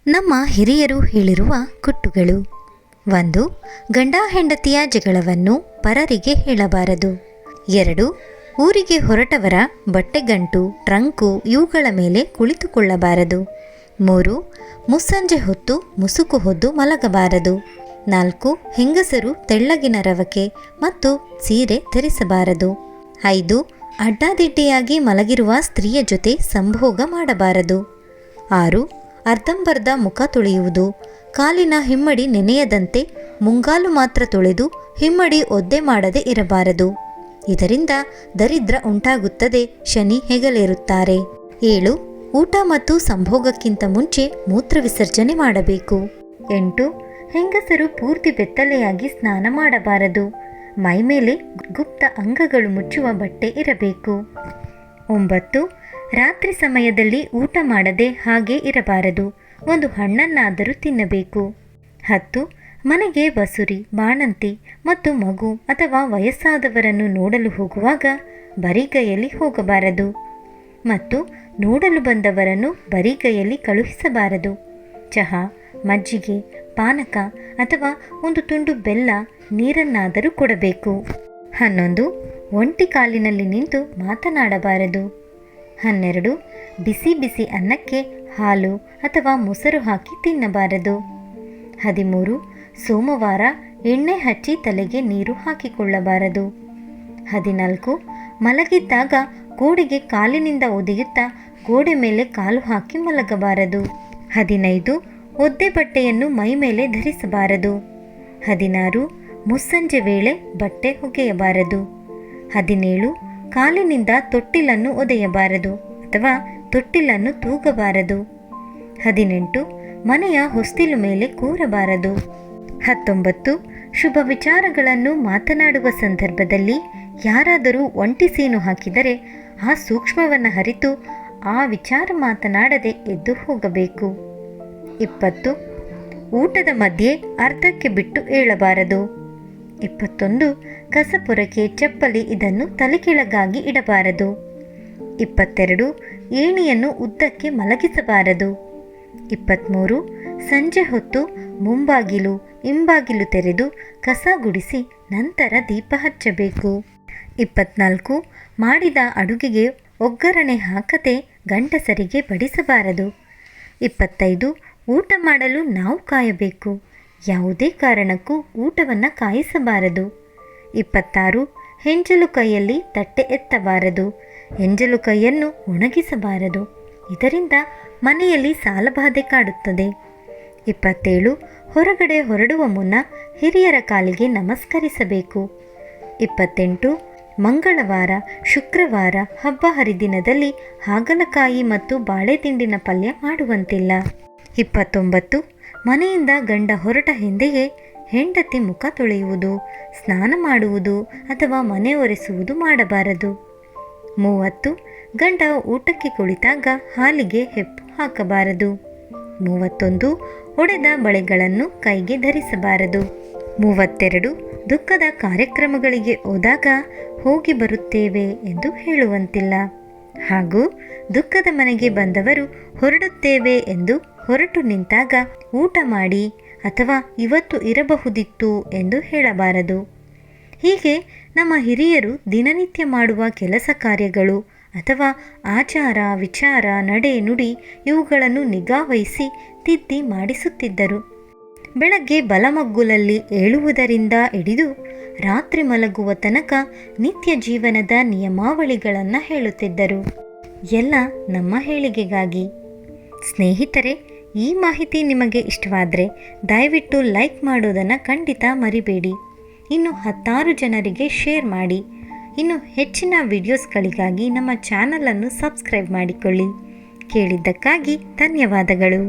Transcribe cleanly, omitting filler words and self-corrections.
ನಮ್ಮ ಹಿರಿಯರು ಹೇಳಿರುವ ಕುಟ್ಟುಗಳು. 1. ಗಂಡ ಹೆಂಡತಿಯ ಜಗಳವನ್ನು ಪರರಿಗೆ ಹೇಳಬಾರದು. 2. ಊರಿಗೆ ಹೊರಟವರ ಬಟ್ಟೆಗಂಟು, ಟ್ರಂಕು ಇವುಗಳ ಮೇಲೆ ಕುಳಿತುಕೊಳ್ಳಬಾರದು. 3. ಮುಸ್ಸಂಜೆ ಹೊತ್ತು ಮುಸುಕು ಹೊದ್ದು ಮಲಗಬಾರದು. 4. ಹೆಂಗಸರು ತೆಳ್ಳಗಿನ ರವಕೆ ಮತ್ತು ಸೀರೆ ಧರಿಸಬಾರದು. 5. ಅಡ್ಡಾದಿಡ್ಡಿಯಾಗಿ ಮಲಗಿರುವ ಸ್ತ್ರೀಯ ಜೊತೆ ಸಂಭೋಗ ಮಾಡಬಾರದು. 6. ಅರ್ಧಂಬರ್ಧ ಮುಖ ತೊಳೆಯುವುದು, ಕಾಲಿನ ಹಿಮ್ಮಡಿ ನೆನೆಯದಂತೆ ಮುಂಗಾಲು ಮಾತ್ರ ತೊಳೆದು ಹಿಮ್ಮಡಿ ಒದ್ದೆ ಮಾಡದೆ ಇರಬಾರದು. ಇದರಿಂದ ದರಿದ್ರ ಉಂಟಾಗುತ್ತದೆ, ಶನಿ ಹೆಗಲೇರುತ್ತಾರೆ. 7. ಊಟ ಮತ್ತು ಸಂಭೋಗಕ್ಕಿಂತ ಮುಂಚೆ ಮೂತ್ರ ವಿಸರ್ಜನೆ ಮಾಡಬೇಕು. 8. ಹೆಂಗಸರು ಪೂರ್ತಿ ಬೆತ್ತಲೆಯಾಗಿ ಸ್ನಾನ ಮಾಡಬಾರದು. ಮೈಮೇಲೆ ಗುಪ್ತ ಅಂಗಗಳು ಮುಚ್ಚುವ ಬಟ್ಟೆ ಇರಬೇಕು. 9. ರಾತ್ರಿ ಸಮಯದಲ್ಲಿ ಊಟ ಮಾಡದೆ ಹಾಗೆ ಇರಬಾರದು. ಒಂದು ಹಣ್ಣನ್ನಾದರೂ ತಿನ್ನಬೇಕು. 10. ಮನೆಗೆ ಬಸುರಿ, ಬಾಣಂತಿ ಮತ್ತು ಮಗು ಅಥವಾ ವಯಸ್ಸಾದವರನ್ನು ನೋಡಲು ಹೋಗುವಾಗ ಬರಿಗೈಯಲ್ಲಿ ಹೋಗಬಾರದು ಮತ್ತು ನೋಡಲು ಬಂದವರನ್ನು ಬರಿಗೈಯಲ್ಲಿ ಕಳುಹಿಸಬಾರದು. ಚಹಾ, ಮಜ್ಜಿಗೆ, ಪಾನಕ ಅಥವಾ ಒಂದು ತುಂಡು ಬೆಲ್ಲ, ನೀರನ್ನಾದರೂ ಕೊಡಬೇಕು. 11. ಒಂಟಿ ಕಾಲಿನಲ್ಲಿ ನಿಂತು ಮಾತನಾಡಬಾರದು. 12. ಬಿಸಿ ಬಿಸಿ ಅನ್ನಕ್ಕೆ ಹಾಲು ಅಥವಾ ಮೊಸರು ಹಾಕಿ ತಿನ್ನಬಾರದು. 13. ಸೋಮವಾರ ಎಣ್ಣೆ ಹಚ್ಚಿ ತಲೆಗೆ ನೀರು ಹಾಕಿಕೊಳ್ಳಬಾರದು. 14. ಮಲಗಿದ್ದಾಗ ಗೋಡೆಗೆ ಕಾಲಿನಿಂದ ಒದೆಯುತ್ತಾ ಗೋಡೆ ಮೇಲೆ ಕಾಲು ಹಾಕಿ ಮಲಗಬಾರದು. 15. ಒದ್ದೆ ಬಟ್ಟೆಯನ್ನು ಮೈ ಮೇಲೆ ಧರಿಸಬಾರದು. 16. ಮುಸ್ಸಂಜೆ ವೇಳೆ ಬಟ್ಟೆ ಒಗೆಯಬಾರದು. 17. ಕಾಲಿನಿಂದ ತೊಟ್ಟಿಲನ್ನು ಒದೆಯಬಾರದು ಅಥವಾ ತೊಟ್ಟಿಲನ್ನು ತೂಗಬಾರದು. 18. ಮನೆಯ ಹೊಸ್ತಿಲು ಮೇಲೆ ಕೂರಬಾರದು. 19. ಶುಭ ವಿಚಾರಗಳನ್ನು ಮಾತನಾಡುವ ಸಂದರ್ಭದಲ್ಲಿ ಯಾರಾದರೂ ಒಂಟಿ ಸೀನು ಹಾಕಿದರೆ ಆ ಸೂಕ್ಷ್ಮವನ್ನು ಅರಿತು ಆ ವಿಚಾರ ಮಾತನಾಡದೆ ಎದ್ದು ಹೋಗಬೇಕು. 20. ಊಟದ ಮಧ್ಯೆ ಅರ್ಧಕ್ಕೆ ಬಿಟ್ಟು ಏಳಬಾರದು. 21. ಕಸಪೊರಕೆ, ಚಪ್ಪಲಿ ಇದನ್ನು ತಲೆಕೆಳಗಾಗಿ ಇಡಬಾರದು. 22. ಏಣಿಯನ್ನು ಉದ್ದಕ್ಕೆ ಮಲಗಿಸಬಾರದು. 23. ಸಂಜೆ ಹೊತ್ತು ಮುಂಬಾಗಿಲು, ಹಿಂಬಾಗಿಲು ತೆರೆದು ಕಸ ಗುಡಿಸಿ ನಂತರ ದೀಪ ಹಚ್ಚಬೇಕು. 24. ಮಾಡಿದ ಅಡುಗೆಗೆ ಒಗ್ಗರಣೆ ಹಾಕದೆ ಗಂಡಸರಿಗೆ ಬಡಿಸಬಾರದು. 25. ಊಟ ಮಾಡಲು ನಾವು ಕಾಯಬೇಕು, ಯಾವುದೇ ಕಾರಣಕ್ಕೂ ಊಟವನ್ನು ಕಾಯಿಸಬಾರದು. 26. ಹೆಂಜಲು ಕೈಯಲ್ಲಿ ತಟ್ಟೆ ಎತ್ತಬಾರದು. ಎಂಜಲು ಕೈಯನ್ನು ಒಣಗಿಸಬಾರದು, ಇದರಿಂದ ಮನೆಯಲ್ಲಿ ಸಾಲಬಾಧೆ ಕಾಡುತ್ತದೆ. 27. ಹೊರಗಡೆ ಹೊರಡುವ ಮುನ್ನ ಹಿರಿಯರ ಕಾಲಿಗೆ ನಮಸ್ಕರಿಸಬೇಕು. 28. ಮಂಗಳವಾರ, ಶುಕ್ರವಾರ, ಹಬ್ಬ ಹರಿದಿನದಲ್ಲಿ ಹಾಗಲಕಾಯಿ ಮತ್ತು ಬಾಳೆದಿಂಡಿನ ಪಲ್ಯ ಮಾಡುವಂತಿಲ್ಲ. 29. ಮನೆಯಿಂದ ಗಂಡ ಹೊರಟ ಹಿಂದೆಯೇ ಹೆಂಡತಿ ಮುಖ ತೊಳೆಯುವುದು, ಸ್ನಾನ ಮಾಡುವುದು ಅಥವಾ ಮನೆ ಒರೆಸುವುದು ಮಾಡಬಾರದು. 30. ಗಂಡ ಊಟಕ್ಕೆ ಕುಳಿತಾಗ ಹಾಲಿಗೆ ಹೆಪ್ಪು ಹಾಕಬಾರದು. 31. ಒಡೆದ ಬಳೆಗಳನ್ನು ಕೈಗೆ ಧರಿಸಬಾರದು. 32. ದುಃಖದ ಕಾರ್ಯಕ್ರಮಗಳಿಗೆ ಹೋದಾಗ ಹೋಗಿ ಬರುತ್ತೇವೆ ಎಂದು ಹೇಳುವಂತಿಲ್ಲ. ಹಾಗೂ ದುಃಖದ ಮನೆಗೆ ಬಂದವರು ಹೊರಡುತ್ತೇವೆ ಎಂದು ಹೊರಟು ನಿಂತಾಗ ಊಟ ಮಾಡಿ ಅಥವಾ ಇವತ್ತು ಇರಬಹುದಿತ್ತು ಎಂದು ಹೇಳಬಾರದು. ಹೀಗೆ ನಮ್ಮ ಹಿರಿಯರು ದಿನನಿತ್ಯ ಮಾಡುವ ಕೆಲಸ ಕಾರ್ಯಗಳು ಅಥವಾ ಆಚಾರ ವಿಚಾರ, ನಡೆ ನುಡಿ ಇವುಗಳನ್ನು ನಿಗಾವಹಿಸಿ ತಿದ್ದಿ ಮಾಡಿಸುತ್ತಿದ್ದರು. ಬೆಳಗ್ಗೆ ಬಲಮಗ್ಗುಲಲ್ಲಿ ಏಳುವುದರಿಂದ ಹಿಡಿದು ರಾತ್ರಿ ಮಲಗುವ ತನಕ ನಿತ್ಯ ಜೀವನದ ನಿಯಮಾವಳಿಗಳನ್ನು ಹೇಳುತ್ತಿದ್ದರು. ಎಲ್ಲ ನಮ್ಮ ಏಳಿಗೆಗಾಗಿ. ಸ್ನೇಹಿತರೆ, ಈ ಮಾಹಿತಿ ನಿಮಗೆ ಇಷ್ಟವಾದರೆ ದಯವಿಟ್ಟು ಲೈಕ್ ಮಾಡೋದನ್ನು ಖಂಡಿತ ಮರಿಬೇಡಿ. ಇನ್ನು 10 ಜನರಿಗೆ ಶೇರ್ ಮಾಡಿ. ಇನ್ನು ಹೆಚ್ಚಿನ ವಿಡಿಯೋಸ್ಗಳಿಗಾಗಿ ನಮ್ಮ ಚಾನಲನ್ನು ಸಬ್ಸ್ಕ್ರೈಬ್ ಮಾಡಿಕೊಳ್ಳಿ. ಕೇಳಿದ್ದಕ್ಕಾಗಿ ಧನ್ಯವಾದಗಳು.